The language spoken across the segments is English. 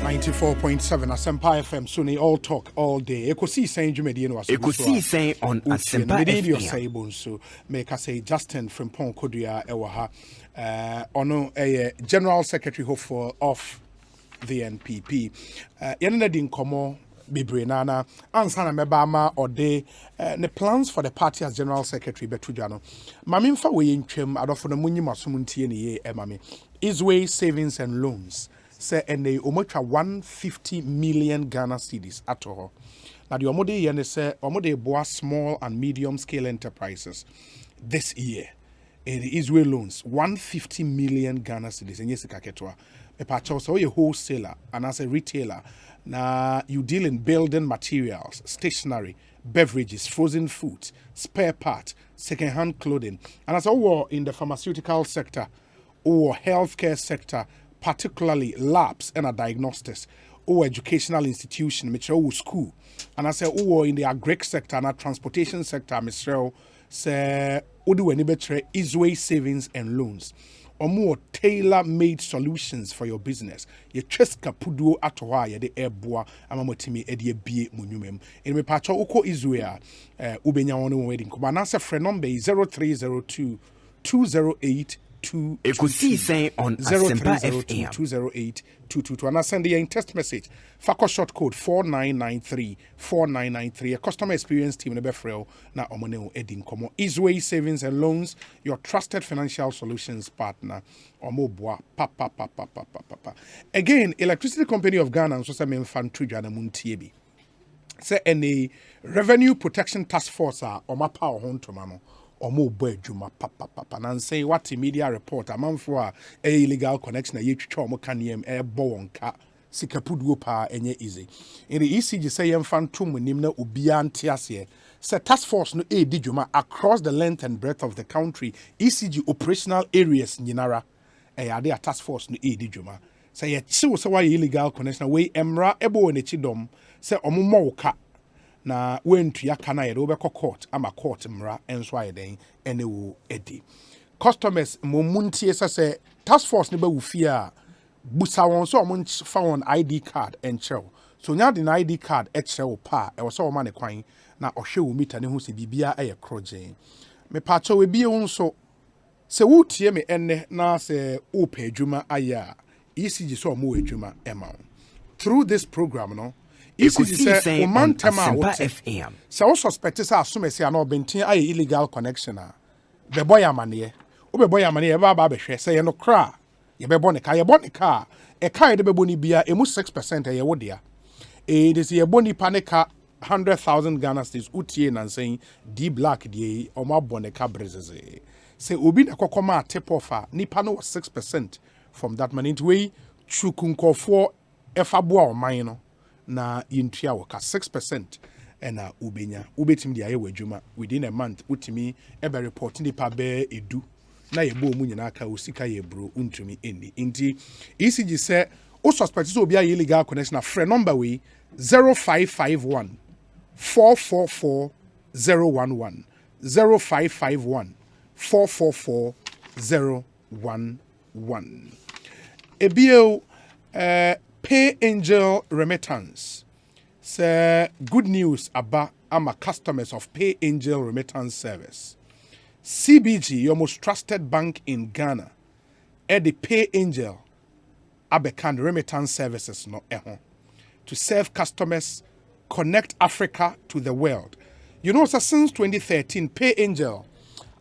94.7 Asempa FM Sunni all talk all day. Ekosiisen Jumedi no aso. Ekosiisen on Asempa FM. Say bonso make us say Justin Frimpong Kodua ewa ha. Ono General Secretary hopeful of the NPP. Yenna din komo bebre nana ansa na meba ama ode the plans for the party as General Secretary betujano. Mami mfa we ntwem adofo no munyi masomuntie ne ye mami. Isway Savings and Loans. Say and they omotwa 150 million Ghana cedis at all. Now the omode yene say omode boa small and medium scale enterprises this year. In the Israel loans 150 million Ghana cedis. And yes, kaketwa. Me pacho so you wholesaler and as a retailer. Now you deal in building materials, stationery, beverages, frozen foods, spare parts, second-hand clothing, and as well in the pharmaceutical sector or healthcare sector. Particularly labs and diagnostics or educational institution, which are school. And I say, oh, in the agri sector and transportation sector, Michelle say, Odu any better Isway Savings and Loans or more tailor-made solutions for your business. Ye cheska pudu atowa ye de airboa amamotimi edie bie munumem. In me pacho uko Isway ubenya wonu wedding. But na say friend number 0302 208 Ekosiisen on Asempa FM 208-222 and I send you a text message. Fako short code 4993 a customer experience team in Befrel na omoneo edin komo Isway Savings and Loans, your trusted financial solutions partner. Omo boa papa. Again, Electricity Company of Ghana and so say me fan tuja na muntiebi. Say any Revenue Protection Task Force oma pa hon tomano. Omo boy juma papa and say what media report a man for a illegal connection a yetwa omo kaniem e bo wonka sikapuduo pa enye easy in the ECG say yem fan tum nim na obia ntiase say task force no e di juma across the length and breadth of the country. ECG operational areas nyinara e ade a task force no e di juma say ye chiwo say why illegal connection we emra ebo ne chidom say omo moka na wentu ya kana ye obekọ court ama court mra enso ayeden ene wo edi customers momuntie say task force ne ba wufia busa won so omon fa won ID card enchew so nya de ID card echew pa e wo so ma ne kwan na ohwe wo meter ne ho se bibia eye krogen me pa cho we bie won so se wutie me enne na se opa adwuma aya ECG so mo adwuma ema through this program no Ekosiisen on Asempa FM. So suspect say assume say na obentin aye illegal connection a be boy amane wo be boy amane e ba behwe say ye no kra ye be bo ne ka e ka de be bo ni bia emu 6% ye wo dia e de ye bo ni panika 100,000 Ghana cedis utie na saying D black die o ma bo ne ka brezeze say obi na kokoma tip off nipa no 6% from that money into we chukunkofo efa bo a man no na yintua waka 6% ena ubenya ubetim dia ye wadwuma within a month utimi ebe report ni pa be edu na ye bo mu nyina aka osika ye bro untumi eni nti ECG say o suspect so obi a illegal connection na friend number we 0551 444 011 0551 444 011 ebio Pay Angel Remittance. Say good news about our customers of Pay Angel Remittance Service. CBG, your most trusted bank in Ghana, the Pay Angel Abekan Remittance Services no to serve customers, connect Africa to the world. You know, so since 2013, Pay Angel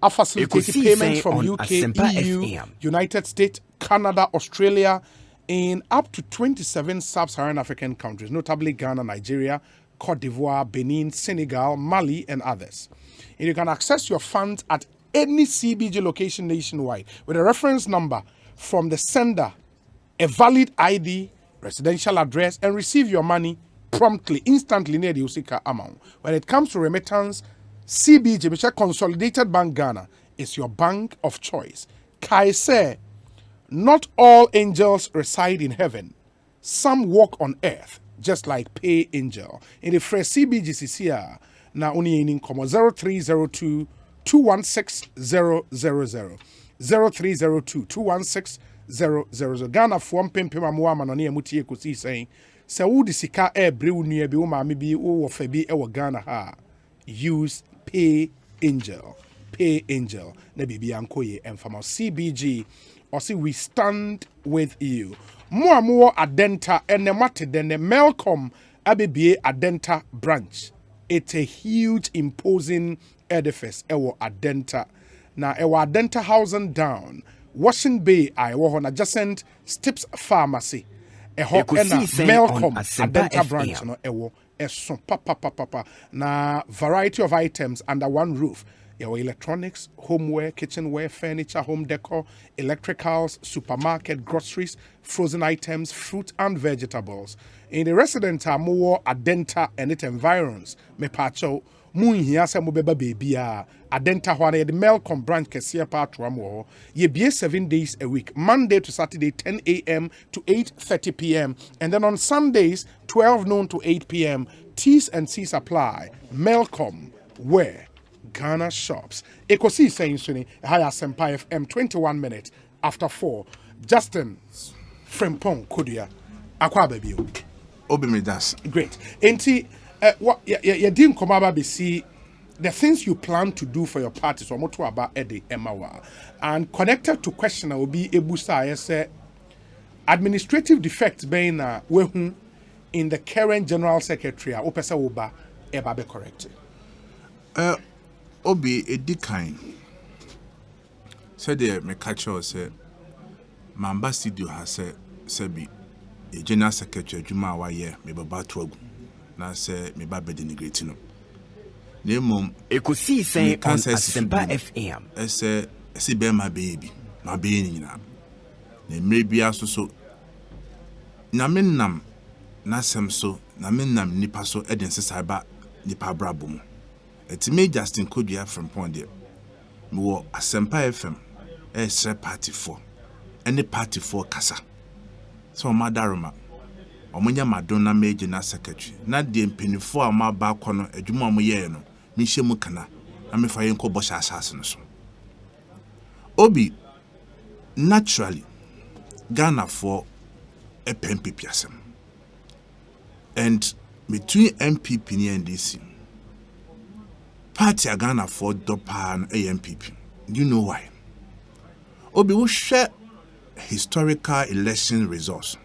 have facilitated payments from UK, EU, United States, Canada, Australia, in up to 27 sub-Saharan African countries, notably Ghana, Nigeria, Cote d'Ivoire, Benin, Senegal, Mali, and others. And you can access your funds at any CBG location nationwide with a reference number from the sender, a valid ID, residential address, and receive your money promptly, instantly near the Usika amount. When it comes to remittance, CBG, which is Consolidated Bank Ghana, is your bank of choice. Kai say, not all angels reside in heaven. Some walk on earth, just like Pay Angel. In the phrase CBGCC, now only in 0302 216 000. 0302 216 00. Ghana for mpempem amoa no ne amutie Ekosiisen. Se wo de sika ebre wo nua bi wo maame bi wo fa bi e wo Ghana ha. Use Pay Angel. Pay Angel. Na bibi ankoye emfama CBG. Or see we stand with you. Mo adenta ene mate dene Melcom abebie adenta branch. It's a huge imposing edifice ewo adenta. Na ewo adenta housing down. Washing Bay I wo adjacent Stips Pharmacy. Eho ena Melcom adenta branch no ewo eso papa. Na variety of items under one roof. Your electronics, homeware, kitchenware, furniture, home decor, electricals, supermarket, groceries, frozen items, fruit and vegetables. In the residence are more adenta and its environs. Me pacho, mu here se mo beba baby adenta hwane the Melcom branch kesia patro ye be 7 days a week, Monday to Saturday 10 a.m. to 8:30 p.m. and then on Sundays 12 noon to 8 p.m. T's and C's apply. Melcom, where Ghana shops. Ekosiisen Swini, Higher Sempa FM, 21 minutes after 4. Justin Frimpong Kodua, Akwa baby. Obimidas. Great. Enti, what you didn't come about be see the things you plan to do for your party. So I'm talking about Eddie Emawa. And connected to question will be Ebusa, say administrative defects being in the current general secretary, Opesa Oba, Eba be corrected. Obi Edikan said the Mekacho said Mamba studio has said Sebi a general secretary Juma Waye me baba twag na say me ba denigrating Nemo Ekosiisen on Asempa FM. Say be my baby my baby na maybe so na menam na sem so na menam nipa so eden sesaiba nipa brabum. It's me Justin Kodua Frimpong there. Me wo Asempa FM. Party 4. Any party 4 kasa. So madaroma. Omunya madonna major na secretary. Na de mpenifo a ma ba kono adwuma mo ye no. Me hye mu kana. Na me fa yenko bo asase no so. Obi naturally Ghana for a MPP asem. And between MPP and NDC party Ghana for Dopa and AMPP. Do you know why? Obi will share historical election results.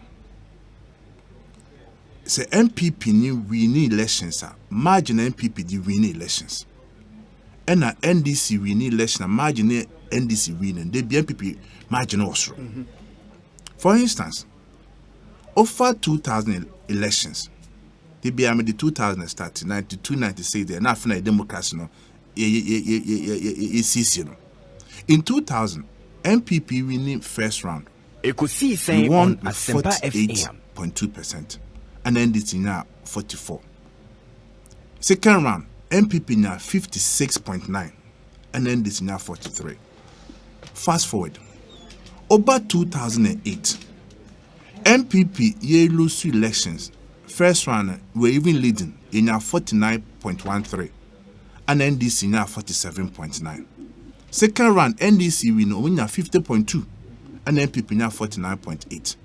Say MPP ni win elections, margin MPP di win elections. And NDC win election, margin NDC win, they be MPP margin also. For instance, over 2000 elections. They be the 2000 started 92, 96 there. Now for democracy no, in 2000, MPP winning first round. Ekosiisen won on Asempa FM 48.2%, and NDC now 44. Second round, MPP now 56.9, and NDC now 43. Fast forward, over 2008, MPP ye lose elections. First round, we're even leading in our 49.13, and NDC now 47.9. Second round, NDC win 50.2, and MPP now 49.8.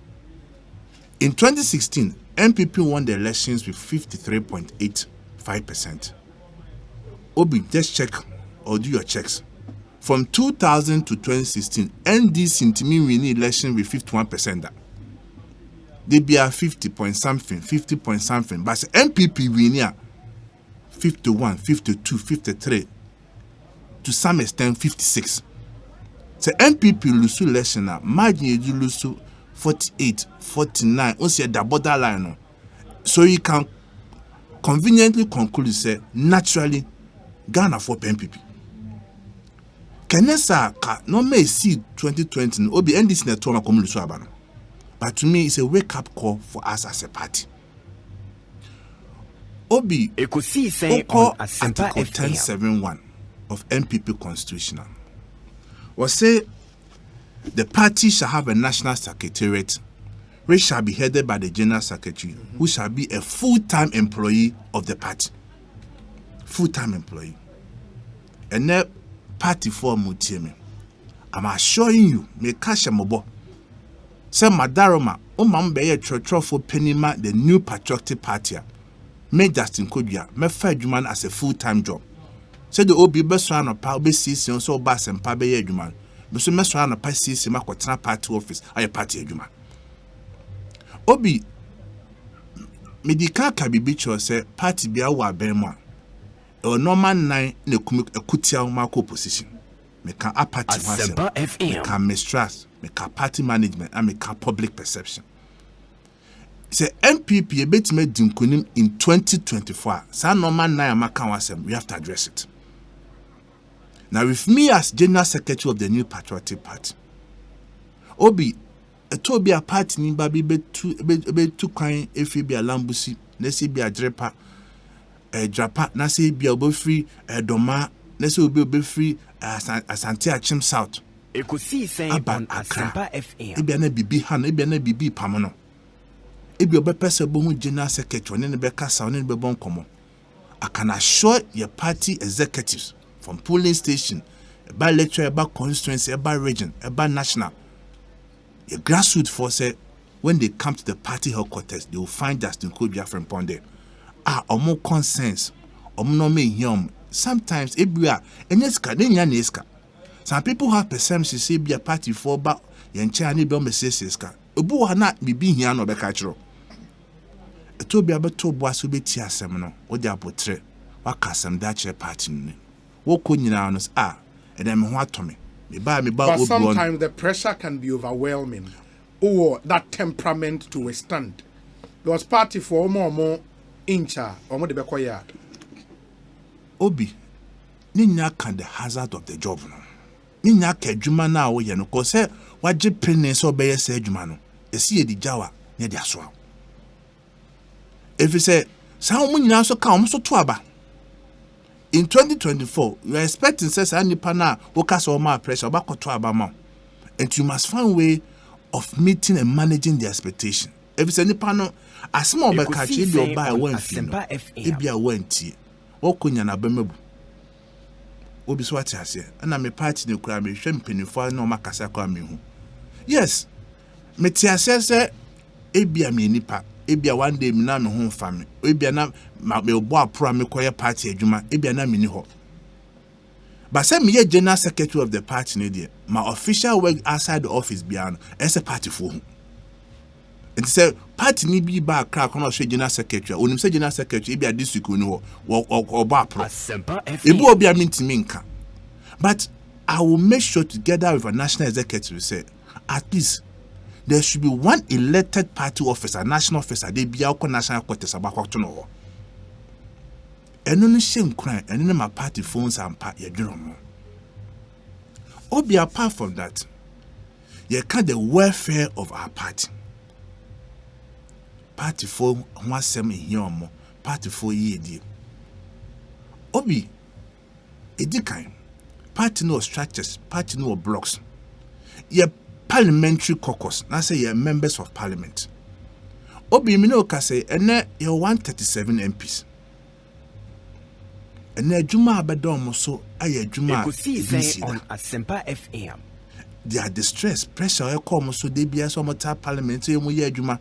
In 2016, MPP won the elections with 53.85%. Obi, just check or do your checks. From 2000 to 2016, NDC to me win the election with 51%. They be a 50 point something, but MPP win here 51, 52, 53, to some extent 56. So MPP lose election now, margin you lose 48, 49, also the borderline. So you can conveniently conclude say naturally Ghana for MPP. Kenesa no may see 2020 obi NDC na to ma komu lusu abano. But to me, it's a wake-up call for us as a party. Obi, Ekosiisen on Asempa Article FM 1071 of MPP Constitution was say the party shall have a national secretariat which shall be headed by the general secretary, who shall be a full-time employee of the party. Full-time employee. And that party for Mutiemi. I'm assuring you, me cash mobo. Say Madaroma, Beye Church for Penima, the new patriotic party. Me Justin Kodua, me fair Juman as a full-time job. Say the Obi Beswan of Power BC, so Bass and Pabe Juman. Musu Meswan of Passi, Makotana party office, I party Juman. Obi Medika Kabibicho say party Biawa Benma. A normal 9 in a Kutia Marco position. Make a party Asempa FM. Make a mistrust, make a party management, and make a public perception. Say MPP a bit made Dinkunim in 2024. Sa normal 9 Amaka we have to address it. Now, with me as General Secretary of the new Patriotic Party, Obi, a Toby a party in Babi be two kind if he be a lambusi, let's say be a draper, a drapa, nasi be a free, a doma, let's say be free as Santia Chim South. Ekosiisen on Asempa FM. Ibiane bibi han, ibiane bibi pamano. Ibi obe pese bohu General Secretary, nene be kasa, nene be bon komo. I can assure your party executives from polling station, about lecture, about constituency, about region, about national. Your grassroots force, when they come to the party headquarters, they will find Justin Kodua Frimpong there. More consensus, no me yum. Sometimes, some people have perceptions say be a party for about Yanchani Belmeseska. Ubu are not be here no becatro. A toby about to boss will be tia seminal, or their portrait, or custom Dutch party. What could you now and then what to me? But sometimes the pressure can be overwhelming, or that temperament to withstand. There was party for more incha or more the bequaya. Obi, Nina can the hazard of the job. Nina can Jumana or Yano, cause what Japan so be a say Jumano, a see the Jawa near the Aswa. If you say, Sao now so come so twaba. In 2024, you are expecting says any pana workers or more pressure about Twabama. And you must find a way of meeting and managing the expectation. If it's any panel, a small catch if you buy one if you are one tea. What could you na bemebu? Obi swati hase, and I'm a party in the crime, champagne for no macassa coming. Yes, Metia says, Ebia me nipa. Ebia one day me na me home family. Ebia na me boa pro me koye party adwuma. Ebia na me ni ho. But say me general secretary of the party ne there. My official work outside the office bia no as a party for who. And say party ni bi ba crack on general secretary. Onim say general secretary ebia district ni ho or ba pro. Asempa FM. Ebu obi a minti nka. But I will make sure together with a national executive say at least there should be one elected party officer, national officer, they be our national quarters about to know. And only shame crying, and then my party phones and part your drum. Or be apart from that, you can't the welfare of our party. Party phone, one semi here more, party for ye dear. Obi, a decline. Party no structures, party no blocks. Ye parliamentary caucus, na say you're members of parliament. Obi Minoka say, and you're 137 MPs. And then Juma Abadom so aye Juma Ekosiisen on Asempa FM. They are distressed, pressure, I come so they be as some parliament, say, we Juma.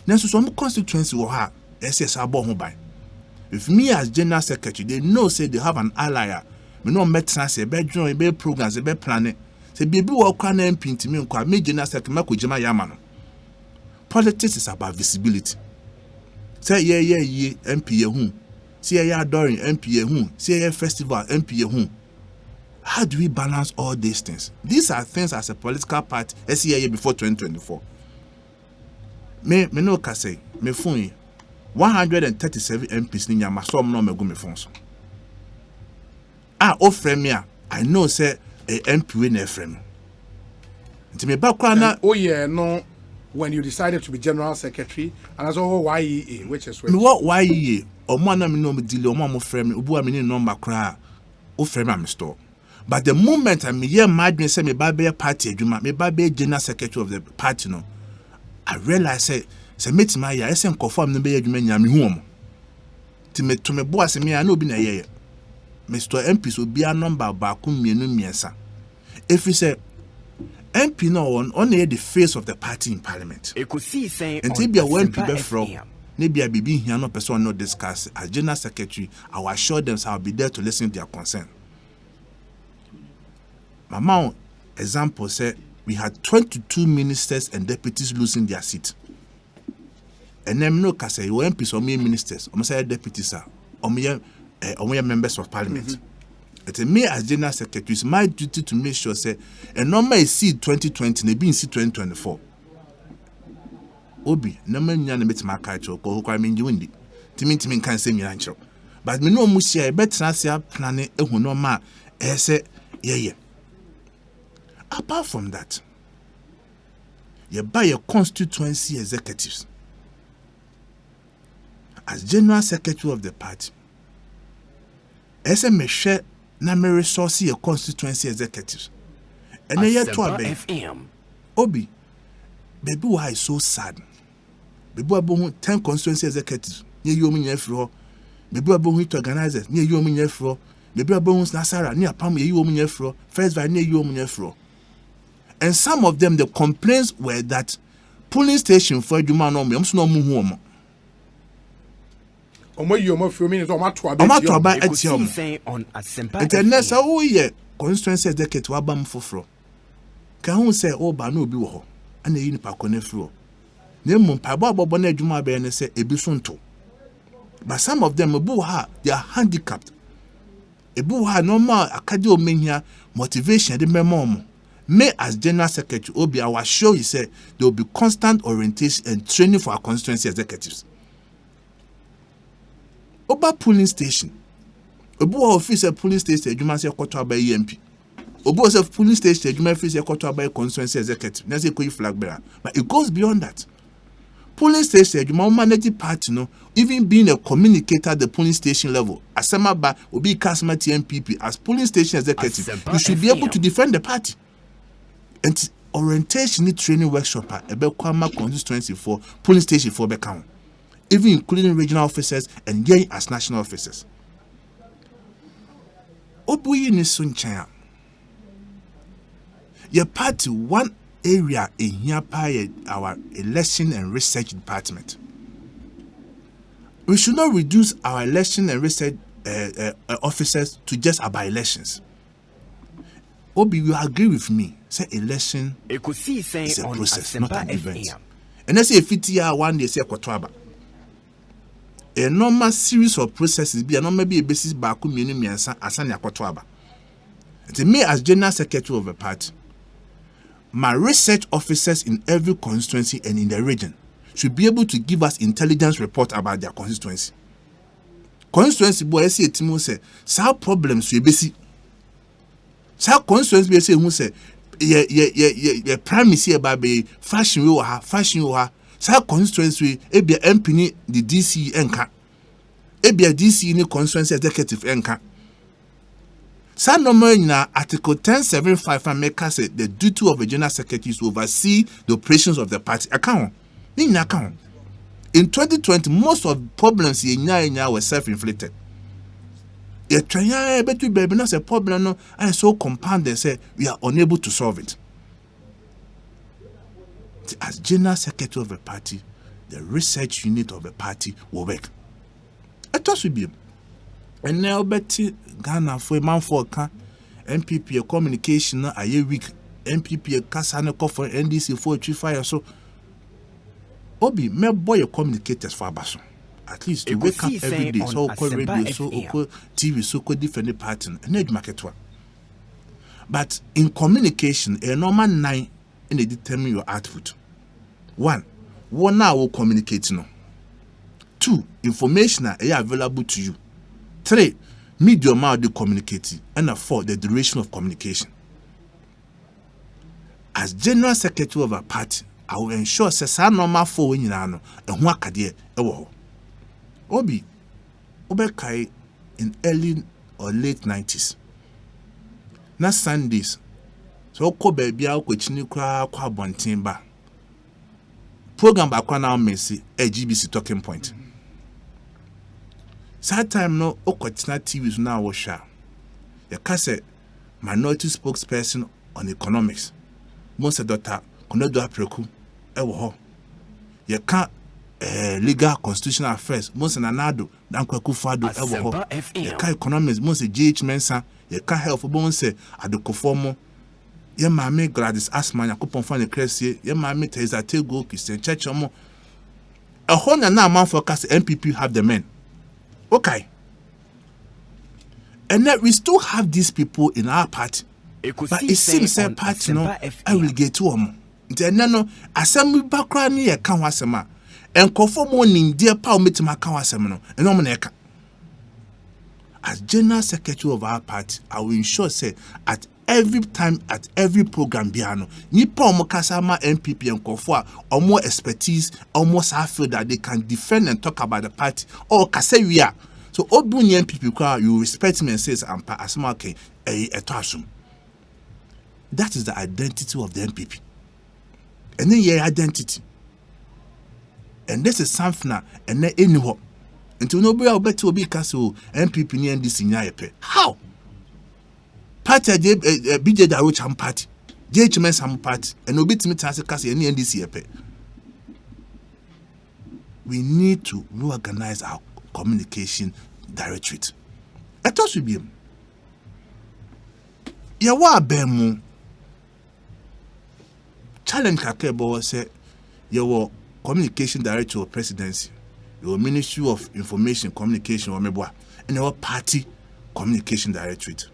Now, so some constituency will have SS Abon by. If me as general secretary, they know say they have an ally. Me no medicine say, bedroom, be programs, be planning. Say baby walk on MP to me and me general secretary Mako Jama Yamano. Politics is about visibility. Say yeah MP who. Say yeah adoring MP who. Say yeah festival MP who. How do we balance all these things? These are things as a political party SCA before 2024. Me no ka say me phone 137 MPs ni nyama so no me go me phone so. O frame me I know say MP we na frame. Nti me background oh yeah no when you decided to be general secretary and as well YEA which is me what YEA o mo na me no me deal o mo frame obu a me ni number kra o frame am store. But the moment I me hear madness say me ba be party adwuma me ba be general secretary of the party no I realize say meet my ya esen conform no be adwuma nya me hu om. Ti me to me boss me na obi na ye Mr. MP so be a number ba ku mienu miensa. If you say MP no on the face of the party in parliament. Ekosiisen And on be a one people Asempa from FM. maybe I be here no person not discuss as general secretary. I will assure them I'll be there to listen to their concern. Mama, example said we had 22 ministers and deputies losing their seat. And them no can say you MPs or me ministers, or say deputies or me members of parliament. It's me as general secretary, it's my duty to make sure say a number is seat 2020, they be in seat 2024. Obi, no man yana met my culture, go who I mean you in it. Timmy can say me answer. But me no musia a better answer planning a no ma say yeah. Apart from that, you buy your constituency executives. As general secretary of the party, as a share na me resource your constituency executives. And then you to FM. Obi, baby, why so sad? Baby, I 10 constituency executives. Near you mean your baby, I to organizers. Near you mean your fro. Baby, I Nasara. Near Pam, you mean your fro. First, by near you mean your fro. And some of them, the complaints were that polling station for you man on me. I'm so no more. You more few minutes. Ekosiisen on Asempa And then FM. oh yeah, constituency executive to abam foforo. Can who say oh ba no bi wo ho. And the unipa kone fro. Nemu mpabo abobo na adwuma be ne say ebi so nto. But some of them ebu ha they are handicapped. Ebu ha normal akade omehia motivation de memo. Me as general secretary Obi I was sure he said there will be constant orientation and training for our constituency executives. Oba polling station. Obu officer polling station adwuma say kwato aba EMP. Obu say polling station adwuma officer kwato aba constituency executive. Na say koyi flag bearer. But it goes beyond that. Polling station adwuma manage party no even being a communicator at the polling station level. Asema ba obi customer TMPP as polling station executive. Asempa You should be FM. able to defend the party. And orientation training workshop ebe kwama constituency for polling station for Bekam. Even including regional officers and yet as national officers. Obuyi ni sunchaya. Your party one area in here by our election and research department. We should not reduce our election and research officers to just about elections. Obi, you agree with me? Say election Ekosiisen is a on process, not Asempa an event. FM. And let's say if it's here one day say kwatwaba. A normal series of processes be a normal be a basis back community and asani akwatwaba. To me as general secretary of a party, my research officers in every constituency and in the region should be able to give us intelligence report about their constituency. Constituency boy say timo say some problems we be see. Some constituency be say who say ye premise here about be fashion we ha. Some constituency e be MP ni the DC enka. E be DC ni constituency executive enka. Some number in Article 1075 and make us say the duty of a general secretary is to oversee the operations of the party account. In 2020, most of the problems in were self-inflicted. A trying between baby not a problem no and so compounded say we are unable to solve it. As general secretary of a party, the research unit of a party will work. I thought we be. And now Betty Ghana for a man for a MPP communication a year week MPP Kasana for NDC 435 so Obi me boy communicators for Abaso. At least to wake up every day so call radio so call TV so call different party and need market one. But in communication a normal 9 in the determine your output. 1 now will communicate no. 2 information are available to you. 3 medium amount of communicating and 4 the duration of communication. As general secretary of a party, I will ensure say normal for when you know and one kadie ewo. Obi Obekai in early or late 90s. Na Sundays. So ko baby a ko chini kwa bonten ba. Program ba kwa na Messi GBC talking point. Sad time no okotina TVs now washa. Ya kase minority spokesperson on economics. Most Dr. Kodua Frimpong ewo ho. Ye ka legal constitutional affairs most nanado dan kwaku fado ewo ho. Ye ka economics most GH Mensa, ye ka health most adokofo mo. Ye maame Gladys Asman yakopon fa ne kresie, ye maame Teza Tego Christian Church mo. A whole na man forecast MPP have the men. Okay. And then we still have these people in our party. But it seems that party no I will get to them. Then no assembly background ni can wasema. And conform morning dear power meeting my can wasema no. And no maneka. As general secretary of our party, I will ensure say at every time, at every program biano, nipa omo kasama MPP and konfo or more expertise, almost I feel that they can defend and talk about the party or kase we are. So Obuni MPP crowd, you respect me and says I'm asma okay a tasum. That is the identity of the MPP. And then your identity. And this is something and then anyhow. Until nobody will bet to be castle MPP ni NDC nyayepe. How? Party BJ Darocham party. JHM some party. And no bit me tase castle any NDC yepe. We need to reorganize our communication directorate. I thought we be him. Ya wa bemu challenge kakebo say your communication director of presidency, your Ministry of Information Communication or mebwa, and your party communication directorate.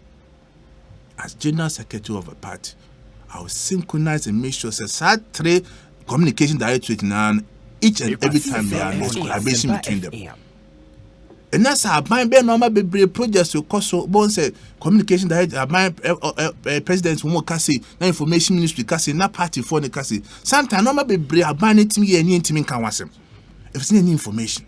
As general secretary of a party, I will synchronize and make sure that three communication directorate now each and every time there is collaboration between them. And that's how my normal be projects to cost so bon say communication director my president who can say na information ministry can say na party for the can say sometimes normal be ban it me any team can wasem if it's any information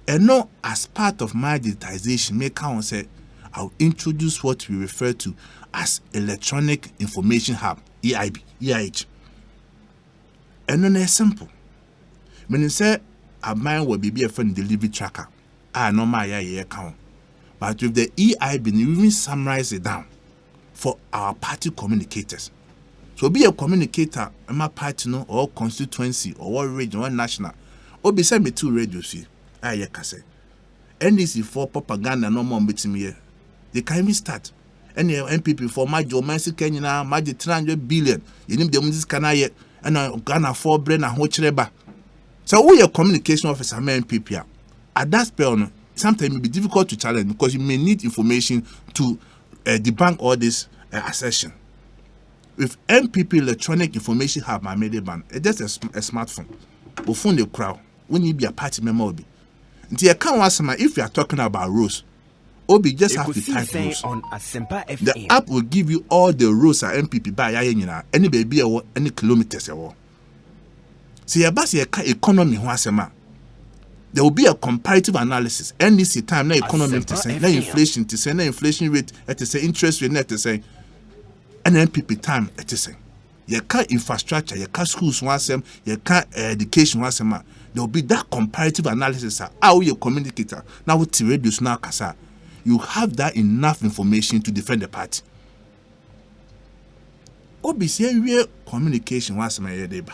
and no as part of my digitization make can say I'll introduce what we refer to as electronic information hub EIH and no simple when you say a man will be a friend delivery tracker. No my account. But with the EIB, we even summarize it down for our party communicators. So be a communicator, my party no or constituency or what region or national. Or beside me two radios here. Can say. NDC for propaganda no more between me. They can even start. Any MPP for my job, my Kenya, my 300 billion. You need the music can I and Ghana for brain and Hocheba. So we are communication officer, MPP. At that spell, sometimes it may be difficult to challenge because you may need information to debunk all this assertion. With MPP electronic information hub, I made a ban. It's just a smartphone. We phone the crowd. We need to be a party member. If you are talking about rules, Obi just have to type rules. The app will give you all the rules at MPP by any baby or any kilometers. See, about your economy, there will be a comparative analysis. NDC time, na economy to say, na inflation to say, na inflation rate to say, interest rate to say, and MPP time to say. You can't infrastructure, you can't schools once them, you can't education once them. There will be that comparative analysis. How you communicator now with the radios now, kasa. You have that enough information to defend the party. Obviously, we communication once my deba.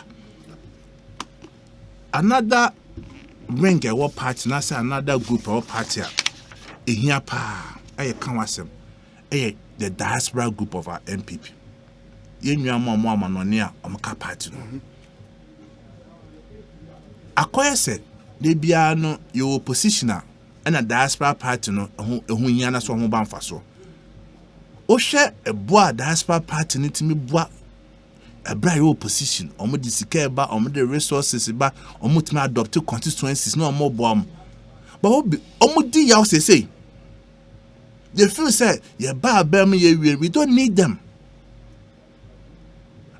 Another ring a party, na say another group or party. Here pa, I can wasem. The diaspora group of our MPP. You know mama no near omka party no. Akoya said, they be no your oppositioner and a diaspora party no who yana so ho banfa so. O share a boa diaspora party ni timi boa a bright opposition, or more disicaba, or more the resources, or more to adopt constituencies, no more bomb. But what be almost the house they say? They feel say, yeah, we don't need them.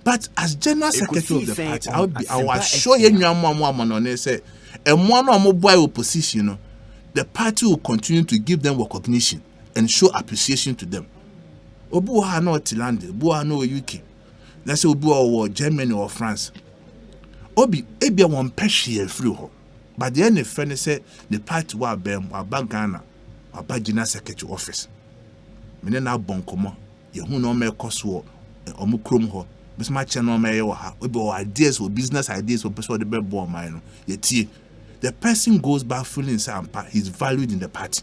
But as general secretary of the party, I will show you one on say, and one or more boy opposition, the party will continue to give them recognition and show appreciation to them. Obu ha no Tilande, Bua no UK. That's Obu or Germany or France. Obi ebia one peshe free ho. But the end friend said the party wa bem wa Ghana wa general secretary office. Me na bon komo ye hu no me koso omu krom ho Miss my channel may or ideas or business ideas or person the born mine. Yet the person goes back feeling he's valued in the party.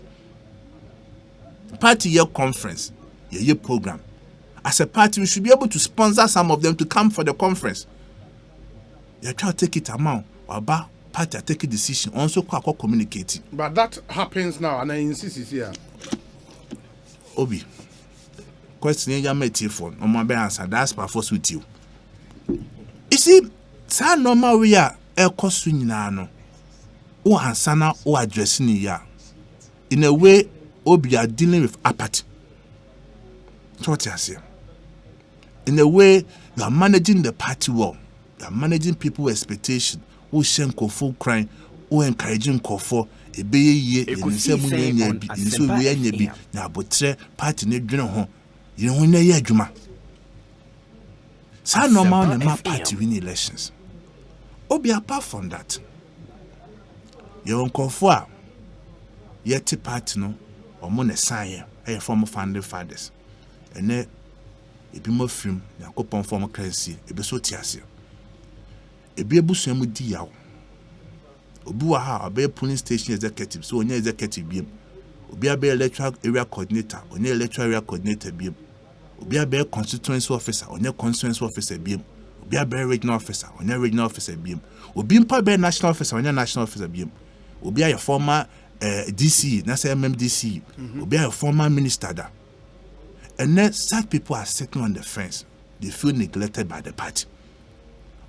Party year conference, year program. As a party, we should be able to sponsor some of them to come for the conference. You try to take it amount or about party take a decision. Also, communicate. But that happens now, and I insist is here. Obi, question you made phone. On my answer, that's my first with you. You see, sa normal we are Ekosiisen no. O ansana o addressing ya. In a way, Obi are dealing with apathy. So what you say? In a way, you are managing the party well. You are managing people's expectation. Who send full crime, who encouraging for a be ye, and say, we now but party need dinner home. You know, when they are Juma. So normal in my party win elections. Obi, apart from that, your uncle for yet a party no or money sign a former founding fathers. And then it be more film, ya coupon former currency, it be so tiasia. It be a bush with Diao. Obuaha, a bear polling station executive, so near executive beam. Obi a bear electoral area coordinator, or near electoral area coordinator beam. Obi a bear constituency officer, or near constituency officer beam. Obi a bear regional officer, or near regional officer beam. Obi a bear national officer, or near national officer beam. Obi a former DC, Nasa MMDC. Obi a former minister. And then such people are sitting on the fence. They feel neglected by the party.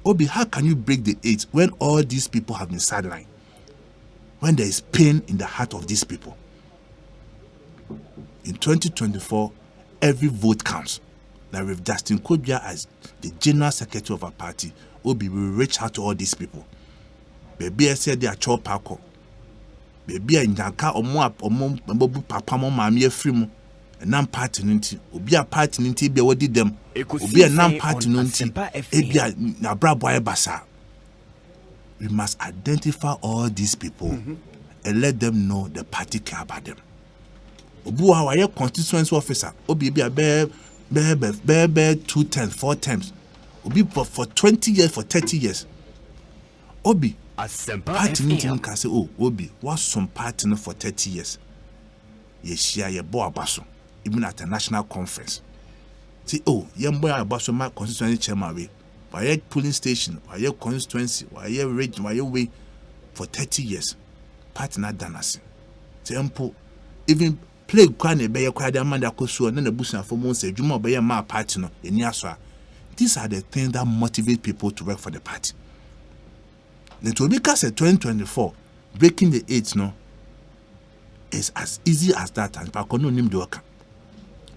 Obi, how can you break the eight when all these people have been sidelined? When there is pain in the heart of these people. In 2024, every vote counts. Now with Justin Kodua as the general secretary of our party, Obi will reach out to all these people. Baby, I said they are chop parko. Baby, I nyanka omo papa mo mami free and non party ninti. Obi a party ninti be what did them. Obi a non party ninti. Ebia na bra boy basa. We must identify all these people and let them know the party care about them. Obu a constituency officer. Obi be a bear 2 times, 4 times. Obi for 20 years, for 30 years. Obi party ninti can say, oh, Obi, what's some party for 30 years? Yes, yeah, boy abaso. Even at a national conference. Say, oh, young boy abaso my constituency chairman way. Why polling station, why constituency, why region, why way for 30 years. Party not done us. Say, even play kwane be your amanda koso and then the bush for months say, Juma be my party no, in Yaswa. These are the things that motivate people to work for the party. Then to be cast at 2024, breaking the eight no. Is as easy as that, and Pakono name doka.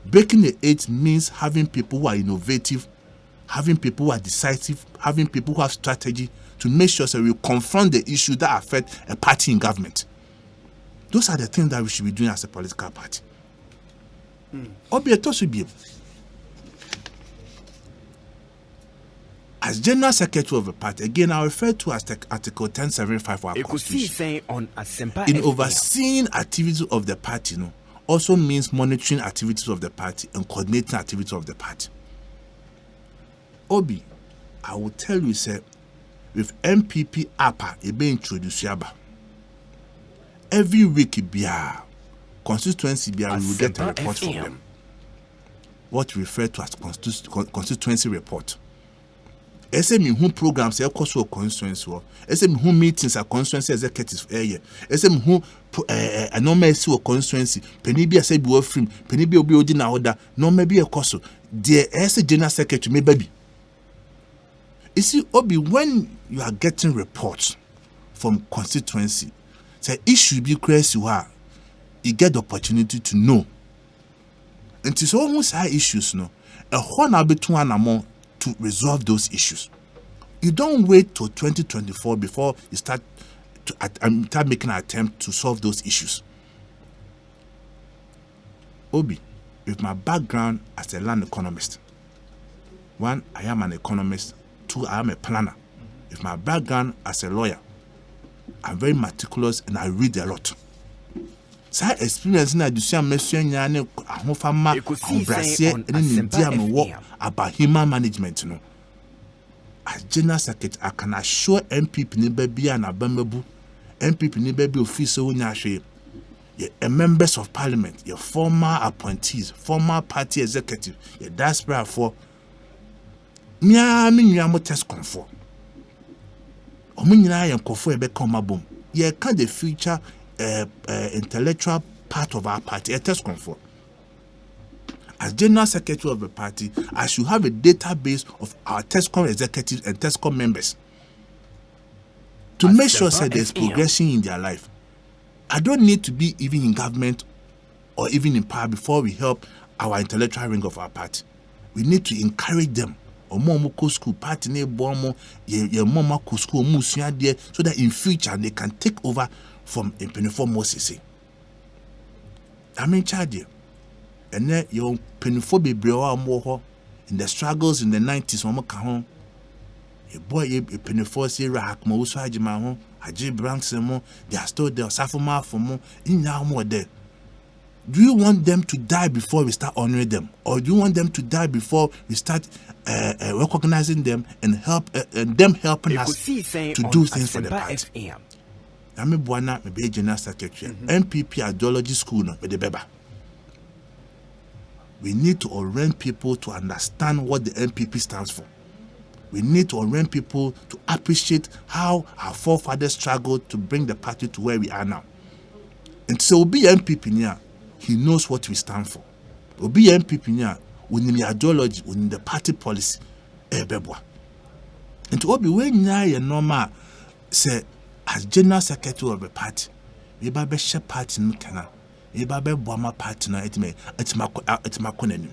Breaking the eight means having people who are innovative, having people who are decisive, having people who have strategy to make sure that we confront the issue that affect a party in government. Those are the things that we should be doing as a political party. As General Secretary of the party, again, I refer to as Article 1075 of our Constitution. In overseeing activities of the party, also means monitoring activities of the party and coordinating activities of the party. Obi, I will tell you, sir, with MPP APA, it be introduced yaba. Every week, constituency we will get a report from them. What we refer to as constituency report. SM who programs are cost of constituency, SM who meetings are constituency executives area, SM who a normal see constituency, penny be a say be free, penny be obi na order, no maybe a cost. The SA general secretary may baby. You see, Obi, when you are getting reports from constituency, say issue be crazy you get the opportunity to know. And it is almost high issues, no. A one between one among to resolve those issues. You don't wait till 2024 before you start making an attempt to solve those issues. Obi, with my background as a land economist, 1, I am an economist. 2, I am a planner. With my background as a lawyer, I'm very meticulous and I read a lot. So I experience na edusia mesuanya ne ahofama Brazil and India about human management no. as general secretary, I can assure MPP ni baby and Abamabu, MPP ni baby officer unyashe, members of parliament, your former appointees, former party executive, your diaspora for me mo test comfort. Omunyina yan kofo ebe come boom. Ye can the future intellectual part of our party, a test comfort. As general secretary of the party, I should have a database of our TESCOM executives and TESCOM members to make sure that there's progression in their life. I don't need to be even in government or even in power before we help our intellectual ring of our party. We need to encourage them. Omo school party ne bomo ye mama school musia there so that in future they can take over from Penifo Moses. I'm in charge. And then your Penifo be brewa in the struggles in the 90s omo ka ho. A boy a Penifo say rahak mo so ajima ho, aji branks mo, they are still there safuma for mo in now more there. Do you want them to die before we start honoring them? Or do you want them to die before we start recognizing them and them helping us to do things for the party? I'm a buana, maybe a general secretary. MPP ideology school, no, with the beba. We need to orient people to understand what the MPP stands for. We need to orient people to appreciate how our forefathers struggled to bring the party to where we are now. And so, be MPP now. He knows what we stand for. Obi MPP nya within the ideology, within the party policy, bebwa. And to Obi when nya normal say as general secretary of the party, we ba be share party no kana, we ba be boama party na etima konenu.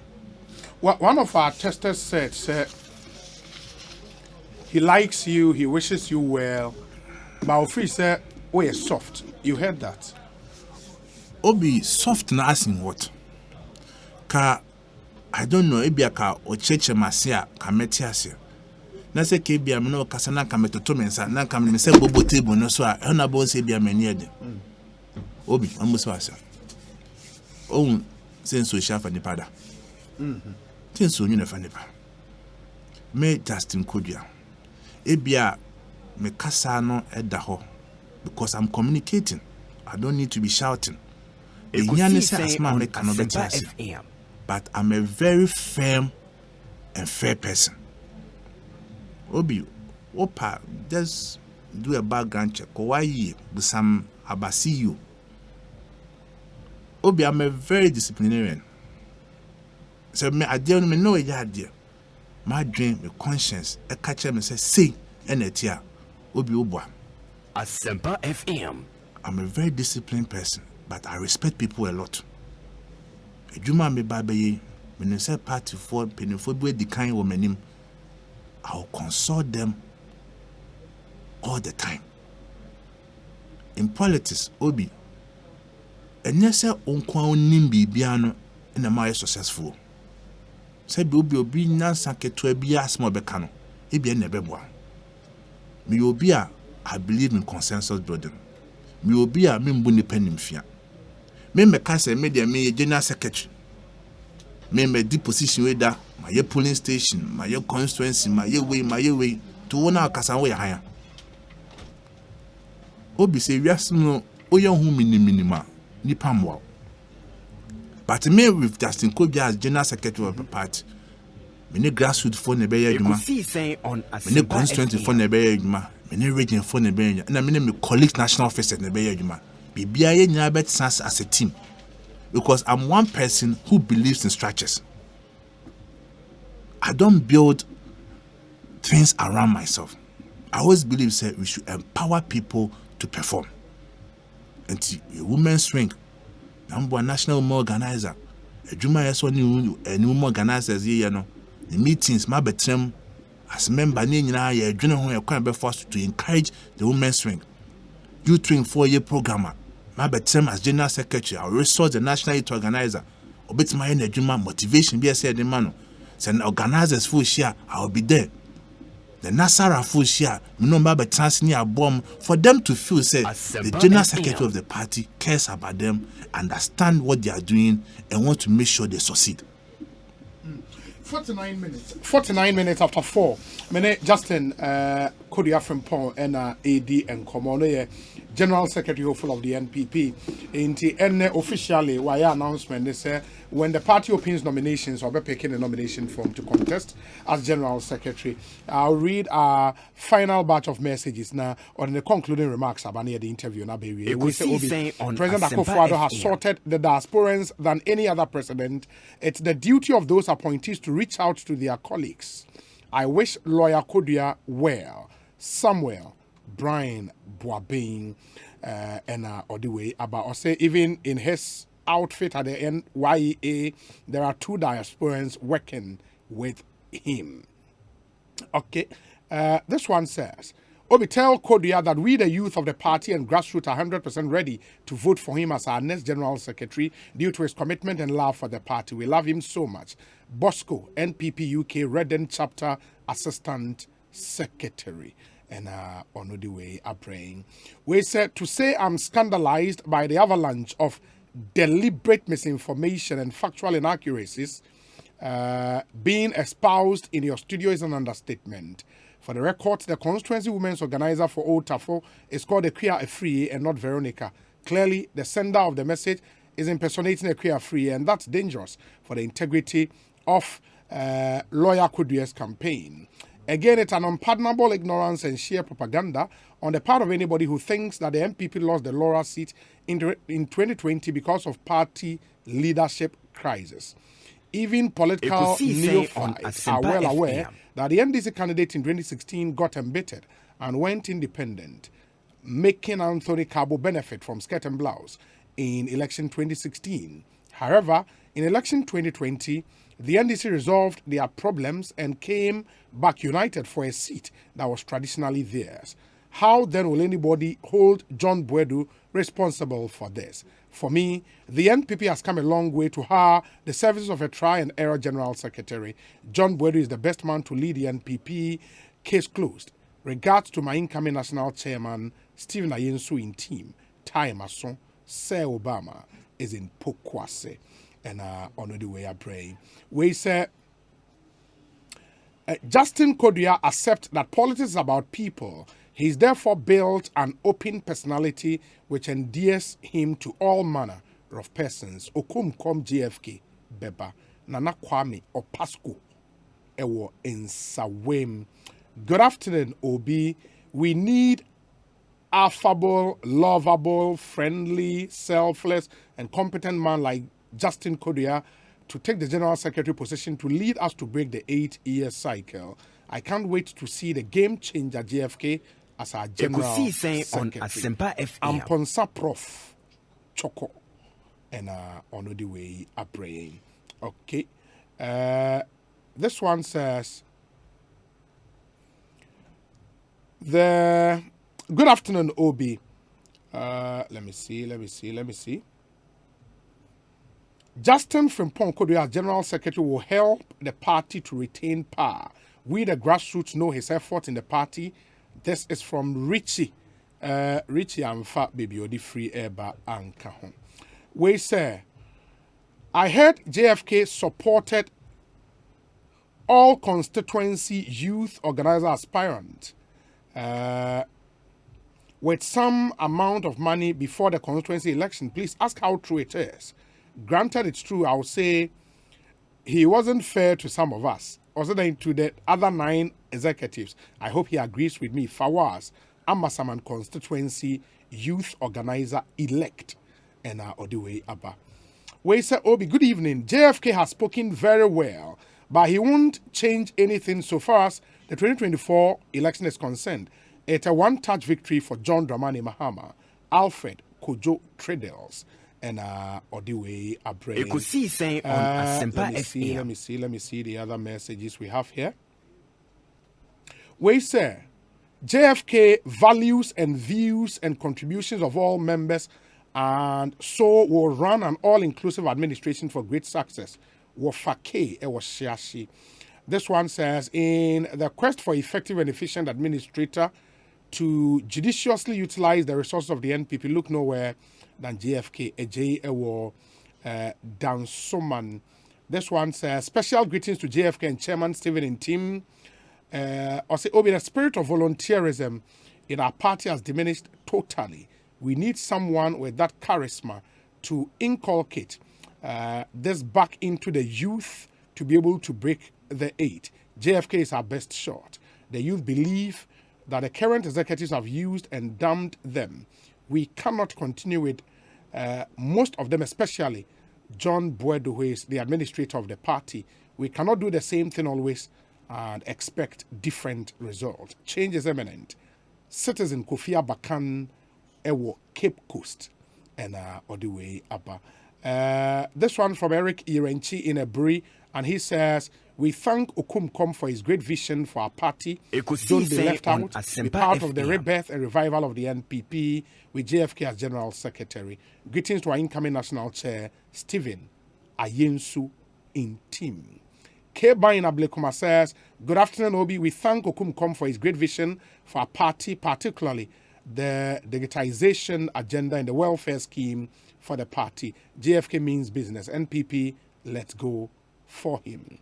One of our testers said, he likes you, he wishes you well, but Ofri said, oh, you're soft. You heard that? Obi soft na asking what? Ka I don't know ebia ka ocheche masia ka metiasia. Na se ke bia me no kasa na ka metoto mensa na ka me se bobo table no so a na bo se bia mani ede. Obi amuso asa. Oh sense social for nipada. Sense onyu na fa nipa. Me Justin Kodua. Ebia me kasa no eda ho because I'm communicating. I don't need to be shouting. But I'm a very firm and fair person. Obi, opa, just do a background check. Why with some abasiyo? Obi, I'm a very disciplinarian. So I don't know a idea. My dream, my conscience, a catcher me say, and a tear. Obi Obwa. Asempa FM. I'm a very disciplined person. But I respect people a lot. Ejuma me babaye, when they say party for penifo the kind woman, I'll consult them all the time. In politics, Obi, and yes, unkwa nimbi biano in a more successful. Say Obi nansanke to a bia small becano, ebi nebebwa. Me obia, I believe in consensus building. Me obia me mbuni penimfia. Me kase media me general secretary. Me di position we da my polling station, my constituency, my way to one kasa we higher. Obi say wias no oya hu minima nipa mwa. But me with Justin Kodua as general secretary of the party. Me ne grassroots for ne be adwuma. Me ne constituency for ne be adwuma. Me ne region for ne be adwuma. Na me ne me colleagues national officers ne be adwuma. As a team, because I'm one person who believes in structures. I don't build things around myself. I always believe that we should empower people to perform. And a women's ring, number one national women organizer, a Juma new women organizers here, the meetings, my betrayal as member, a general forced to encourage the women's ring. Youth ring 4-year programmer. My betem as general secretary, I resource the national youth organizer. Obit my energy motivation be said the man. Send organizers full share, I'll be there. The Nasara full share, no matter transnear bomb for them to feel say the general secretary of the party cares about them, understand what they are doing, and want to make sure they succeed. 49 minutes. 49 minutes after 4. Mene Justin Kodua Frimpong and AD and Komono General Secretary of the NPP. Officially, why announcement they say when the party opens nominations, I'll be picking a nomination form to contest as General Secretary. I'll read our final batch of messages now on the concluding remarks about the interview. President Akufo-Addo has sorted the diasporans than any other president. It's the duty of those appointees to reach out to their colleagues. I wish lawyer Kodua well, Samuel, Brian Boabing, and Odiwe about say even in his outfit at the NYEA, there are 2 diasporans working with him. Okay, this one says, Obi, tell Kodua that we, the youth of the party and grassroots, are 100% ready to vote for him as our next General Secretary due to his commitment and love for the party. We love him so much. Bosco, NPP UK Redden Chapter Assistant Secretary. And on the way are praying. We said to say I'm scandalized by the avalanche of deliberate misinformation and factual inaccuracies being espoused in your studio is an understatement. For the record, the Constituency Women's Organizer for Old Tafo is called Ekria Efrie and not Veronica. Clearly, the sender of the message is impersonating Ekria Efrie, and that's dangerous for the integrity of lawyer Kodua's campaign. Again, it's an unpardonable ignorance and sheer propaganda on the part of anybody who thinks that the MPP lost the Laura seat in 2020 because of party leadership crisis. Even political neophytes are well aware that the NDC candidate in 2016 got embittered and went independent, making Anthony Cabo benefit from skirt and blouse in election 2016. However, in election 2020, the NDC resolved their problems and came back united for a seat that was traditionally theirs. How then will anybody hold John Boadu responsible for this? For me, the NPP has come a long way to hire the services of a try-and-error General Secretary. John Boadu is the best man to lead the NPP. Case closed. Regards to my incoming National Chairman, Stephen Ayensu in team. Tai Mason, Sir Obama is in Pokwase. And on the way I pray. We say, Justin Kodua accepts that politics is about people. He's therefore built an open personality which endears him to all manner of persons. Okumkom GFK, Beba, Nana Kwame, or Pasco, Ewo Nsawem. Good afternoon, Obi. We need affable, lovable, friendly, selfless, and competent man like Justin Kodua to take the General Secretary position to lead us to break the 8-year cycle. I can't wait to see the game changer JFK as our General Secretary. Amponsa Prof. Choco. And on the way are praying. Okay. This one says, good afternoon, Obi. Let me see. Justin Frimpong Kodua as General Secretary will help the party to retain power. We, the grassroots, know his effort in the party. This is from Richie. Richie Amfa Baby Odi Free Eba Ankahon. We say, I heard JFK supported all constituency youth organizer aspirants with some amount of money before the constituency election. Please ask how true it is. Granted, it's true. I would say he wasn't fair to some of us, also then to the other 9 executives. I hope he agrees with me. Fawaz, Amasaman constituency youth organizer elect, and Odiwe Abba. We say, Obi, good evening. JFK has spoken very well, but he won't change anything so far as the 2024 election is concerned. It's a one-touch victory for John Dramani Mahama, Alfred Kojo Treadles, and Odiwe Abre. Ekosiisen on Asempa FM. Let me see the other messages we have here. We say, JFK values and views and contributions of all members, and so will run an all-inclusive administration for great success. Wofake Ewashiashi. This one says, in the quest for effective and efficient administrator to judiciously utilize the resources of the NPP, look nowhere than JFK, Eje Ewo, Dansoman, This one says, special greetings to JFK and Chairman Stephen and team. Also, the spirit of volunteerism in our party has diminished totally. We need someone with that charisma to inculcate this back into the youth to be able to break the 8. JFK is our best shot. The youth believe that the current executives have used and damned them. We cannot continue with most of them, especially John Boedo, who is the administrator of the party. We cannot do the same thing always and expect different results. Change is imminent. Citizen Kofi Abakan Ewo Cape Coast and all the way up. This one from Eric Irenchi in Ebri, and he says, we thank Okumkom for his great vision for our party. Don't be left out. Be part of the rebirth and revival of the NPP with JFK as General Secretary. Greetings to our incoming National Chair, Stephen Ayensu in team. K. Bain Ablekuma says, good afternoon, Obi. We thank Okumkom for his great vision for our party, particularly the digitization agenda and the welfare scheme for the party. JFK means business. NPP, let's go for him.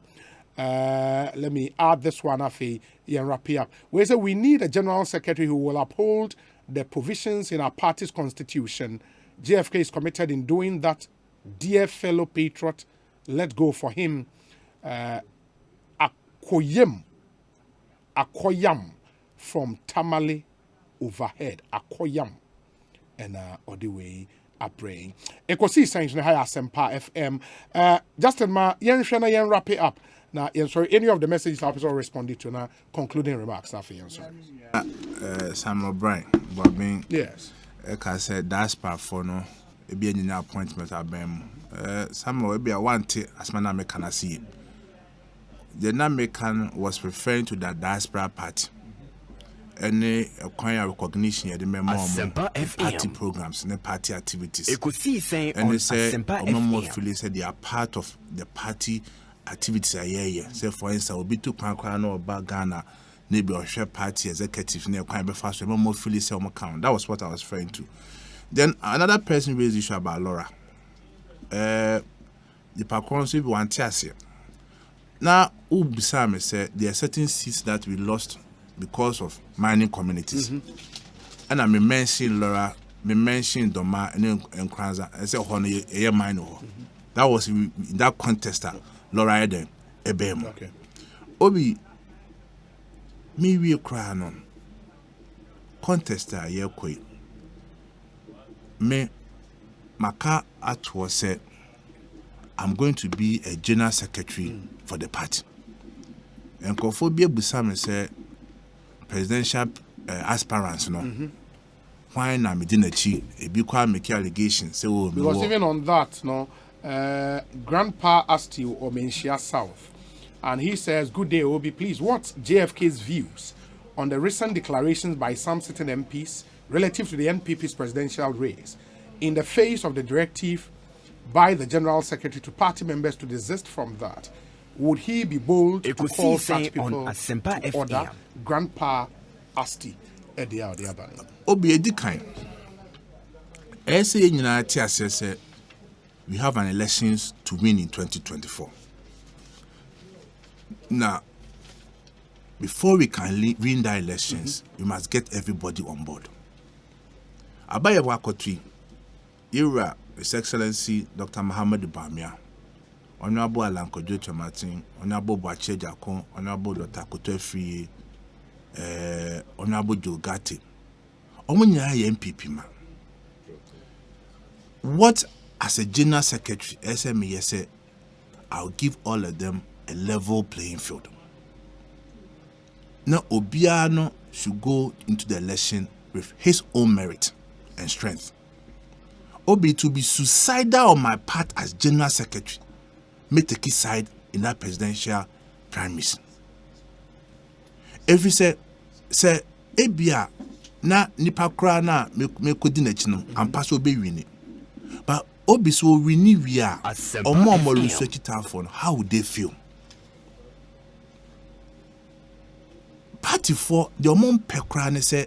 Let me add this one up and wrap it up. We say we need a general secretary who will uphold the provisions in our party's constitution. JFK is committed in doing that. Dear fellow patriot, let's go for him. Akoyam from Tamale overhead. Akoyam and all the way up praying. Ekosiisen na high Asempa FM. Justin ma yen wrap it up. Now, sorry, any of the messages I've also responded to now, concluding remarks. Sam O'Brien, Bobbing. Yes. I said, that's part for no, it be an appointment at Bem. Some will be a one as my name can see. The Namekan was referring to that diaspora party. Any acquire recognition at the member party programs and the party activities. Ekosiisen and they say, FM. They are part of the party activities are here. Say for instance, will be too no about Ghana, maybe or share party executive near quite fast. More fully say account. That was what I was referring to. Then another person raised issue about Laura. The Paconsi want to now, Ubisame said there are certain seats that we lost because of mining communities. And I may mention Laura, may mention Doma and Kranza. I said, "Honey, a mine." That was in that contest. Laura Eden, Ebem. Okay. Obi, me we cry on contester ye koi. Me maka atwo said I'm going to be a general secretary for the party. And Kophobia Busame said presidential aspirants no. Why na me didn't chi a big make allegations say oh because even on that no Grandpa asked you or Menchia South, and he says, good day, Obi, please, what's JFK's views on the recent declarations by some sitting MPs relative to the NPP's presidential race in the face of the directive by the General Secretary to party members to desist from that? Would he be bold to call such people to order? Grandpa asked you. Obi edi kind. Say United said we have an elections to win in 2024. Now, before we can win the elections, we must get everybody on board. Abaye Wakotwi, Ira, His Excellency Dr. Muhammad Bamia, Honorable Alan Kodua Martin, Honorable Boache Jakon, Honorable Dr. Kodua Frimpong, Honorable Joe Gatti. Omunya MPP man. What as a general secretary, SME said, I'll give all of them a level playing field. Now, Obiano should go into the election with his own merit and strength. Obi to be suicidal on my part as general secretary, may take his side in that presidential primaries. If he say, Ebia, na nipa kra na me kodi na chino, ampa so be wini. But Obi so wini we are, or more research it out for how would they feel? Party for the mom pekra say,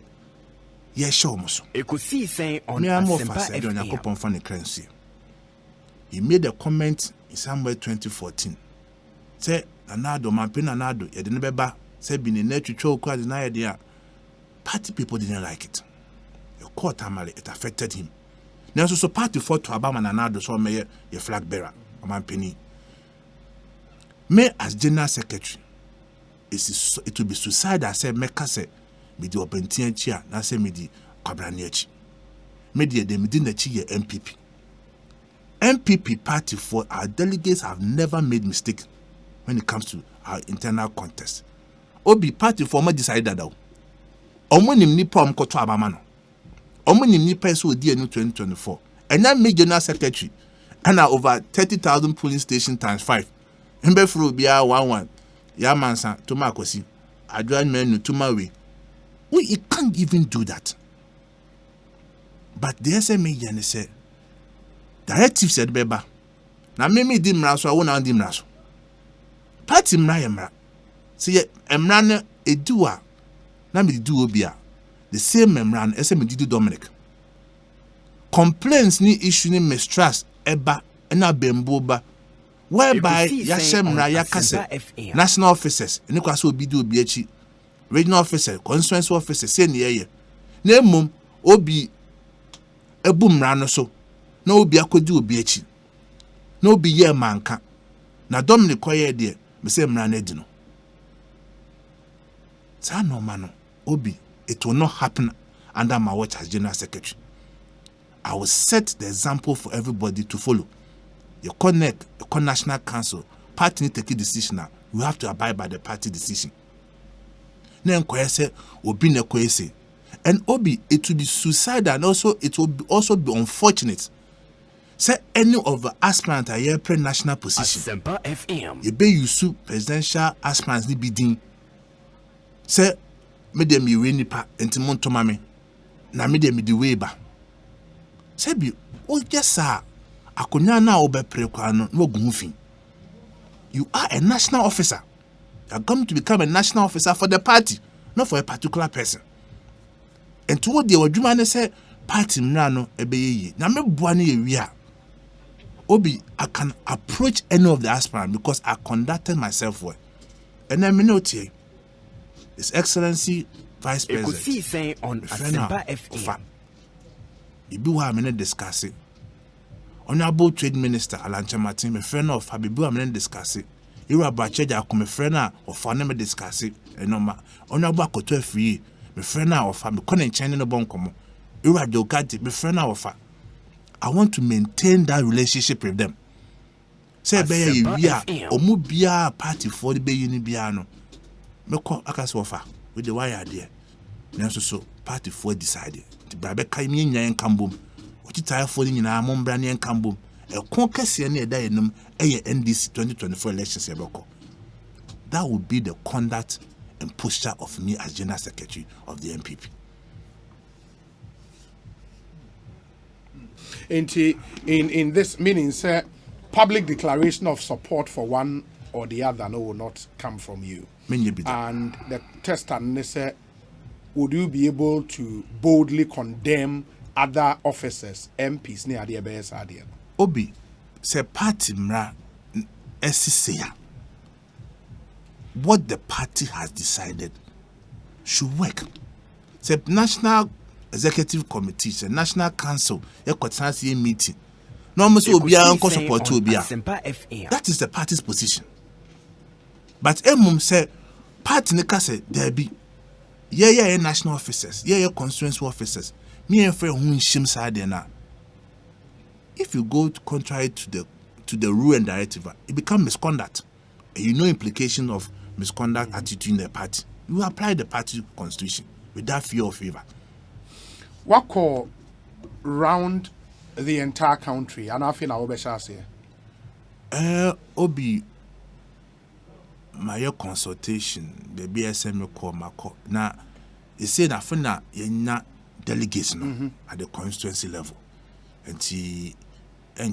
yes, show muso. Ekosiisen on Asempa FM. He made a comment in somewhere 2014. Say Nanado, my pen Nanado, you didn't beba, say being in nature choke as an idea. Party people didn't like it. Your court family, it affected him. Now so party fought to Obama Nanado, so may your flag bearer, or my penny. Me as general secretary, it will be suicide. I said, make us say, me the open chair, na say me the Cabraniachi. Me the MPP. MPP party for our delegates have never made mistake when it comes to our internal contest. Obi party for me decided that. Omo nim ni prom ko to abama no. Omo nim ni person odi enu 2024. And that me general secretary and over 30,000 polling station times 5. Mbe furu bia 11. Ya mansa to makosi. Adwan menu to mawe. We can't even do that. But the SMA yan say directive said beba. Na me di mra so wona di mra so. Party mra ye mra. See emra na edua na me do obia. The same memran ese me di Dominic. Complaints ni issue ni mistrust eba na bemboba whereby yashemra yakase national officers ni kwaso obi di obi achi regional officer constituency officer say ne ye na emum obi ebumra no so na obi akodi obi achi na obi ye manka na Dominic koye de me say mra na di no sa no mano obi it will not happen under my watch as general secretary. I will set the example for everybody to follow. Your connect, your national council, party need to take a decision now. You have to abide by the party decision. Then say obi ne say, and obi it will be suicide and also it will also be unfortunate. Say any of the aspirants are here pre-national position. You be you presidential aspirants ni bidding. Say me dem mi we nipa enti monto mame na me dem di weba sebi o jesa akonya na obepre kwa no na ogun fin. You are a national officer. You are going to become a national officer for the party, not for a particular person. And to what the adwuma ne say party mra no ebeye na me boa na ewia obi I can approach any of the aspirants because I conducted myself well. And then me note here His Excellency Vice President. Ekosiisen on Asempa FM. Ibi wa amene discuss it. Honorable Trade Minister Alancha Martin, my friend of Habibu amene discuss it. Iru abacheja akome friend of me discuss it. Enoma. Honorable Kodua Frimpong, my friend of me konen chene no bon komo. Iru adokati, my friend of I want to maintain that relationship with them. Say be ya omu bia party for the be uni bia no. Me call akasofa with the wire there. Nanso so party for decided. The brabe kai mi nyan kambom. Oti tire for nyina mombra ne kambom. E kon kase ne eda enum eye NDC 2024 elections ebeko. That would be the conduct and posture of me as General Secretary of the MPP. In this meaning, sir, public declaration of support for one or the other will not come from you. And the test and say, would you be able to boldly condemn other officers, MPs near the ABS idea? Obi, say party mra SCA. What the party has decided should work. Say National Executive Committee, say National Council, Ekosiisen meeting. No must be uncle support to be. That is the party's position. But Emum said, party neka say there be national officers, constituency officers. Me and friend who shim side na. If you go contrary to the rule and directive, it becomes misconduct. And you know implication of misconduct attitude in the party. You apply the party constitution without fear or favor. What call round the entire country? And I feel I will Obi. My consultation, the BSM call my call. Now, you say that for now, you're not delegates at the constituency level. And she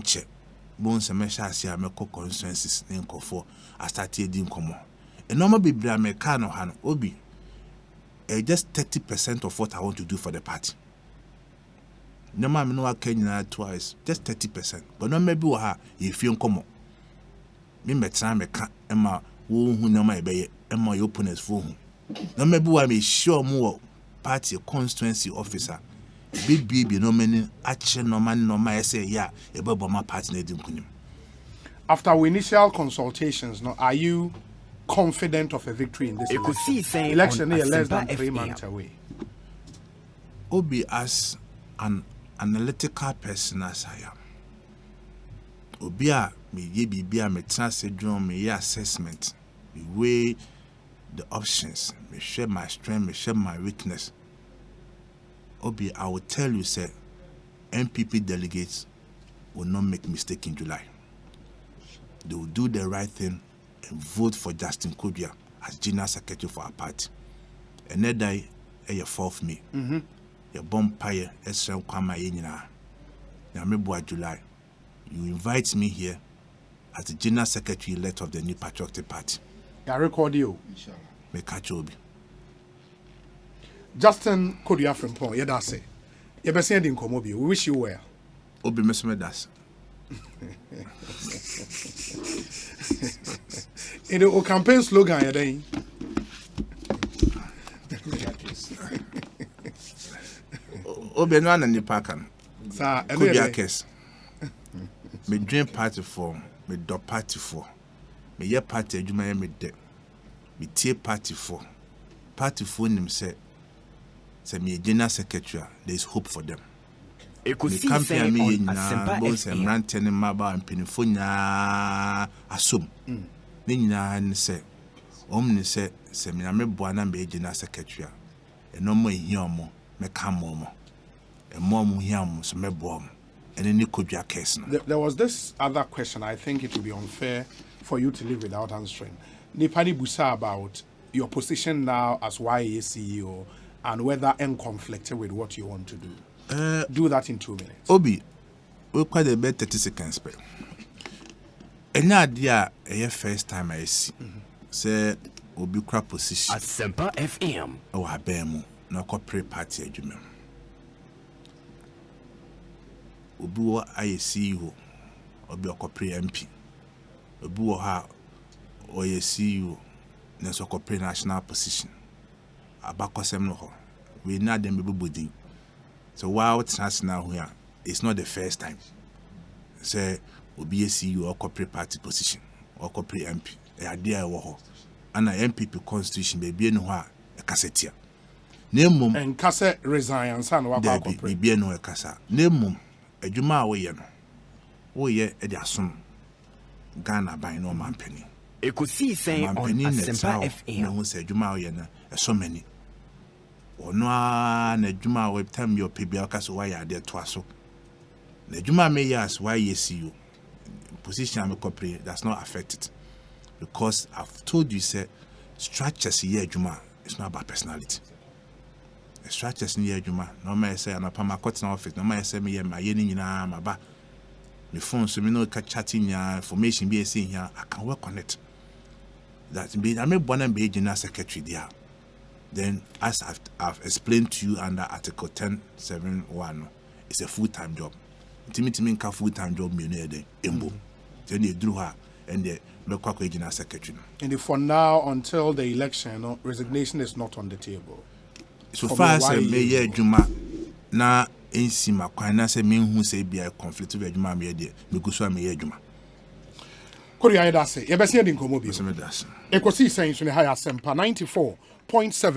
check. Bones and Mesha I make constituencies name for I started in common. And normally be Americano Han Obi. Just 30% of what I want to do for the party. No man no Kenya twice, just 30%. But no maybe you feel common. me metra meka ema wo hu na ma ebe ema your opponents for hu na me bi me sure mo party constituency officer big no many ache no man say ya ebe bo ma party na di nkunim. After our initial consultations, now, are you confident of a victory in this election? Election is less than 3 months away. Obi, as an analytical person as I am, Obi a me ye bibia me transidron me assessment, me weigh the options, me share my strength, me share my weakness. Obi, I will tell you, say, MPP delegates will not make mistake in July. They will do the right thing and vote for Justin Kodua as General Secretary for our party. And that day, a 4th May. Your bonfire, Esra Kwama Yenina. Now, July. You invite me here as the General Secretary elect of the New Patriotic Party. I record you. Me catch Obi. Justin Kodua Frimpong, yeah, that's it. You're best in Komobi. We wish you well. Obi Mesme das. In the campaign slogan, you're there. Obi no na nipa kan. Sir, Kodua case. Me dream party for, me do party for. Me ye party adwuma ye me de. Me tie party for. Party for nim say me General Secretary, there is hope for them. Ekosiisen on Asempa FM. Rantene maba mpinifo nya asom. Ne nyina ne se omni se me na me boa na me General Secretary. Eno mo ehia mo me ka mo mo. Emo mo hia mo so me boa mo. Ene ni Kodua case no. There was this other question. I think it would be unfair for you to leave without answering. Nipani Busa about your position now as YA CEO and whether in conflict with what you want to do. Do that in 2 minutes. Obi, we quite a bit 30 seconds. And now, dear, a first time I see. Say, Obi crap position. Asempa FM. Oh, I bear mo. No corporate party agreement. Obi wa I CEO. Obi a corporate MP. Obi wa ha or a CEO. Neso corporate national position. Abakosem no ho. We not them everybody. So while it's now here, it's not the first time. Say, will be a CEO or corporate party position or corporate MP. A idea wo and an MPP constitution may be no a cassetia. Name and cassette resign and son there be no a cassa. Name a Juma way no. Oh, yeah, a jason. Ghana by no man penny. Ekosiisen on Asempa FM. No one said Juma yana so many. Or no, na Juma web time your PBL cast why are there twice. The Juma may ask why you see you. Position I'm a corporate that's not affected. Because I've told you, say, structures here, Juma, it's not about personality. The structures near Juma, no man say, I'm a Pamacotan office, no man say, me, my yen in my ba. My phone, so me no catch chatting ya, information being seen here, I can work on it. That be, I may one and be General Secretary there. Then, as I've explained to you under Article 10.7.1, it's a full-time job. Timmy ka full-time job me near the Embo. Then they drew her and the local regional secretary. And for now, until the election, resignation is not on the table. So far as me Juma na ensima kwana se me hu se bia conflict with Juma me de me go so me Juma. Kodua da say, ye be se din komo bi. Me das. Ekosiisen so ne high Asempa 94.7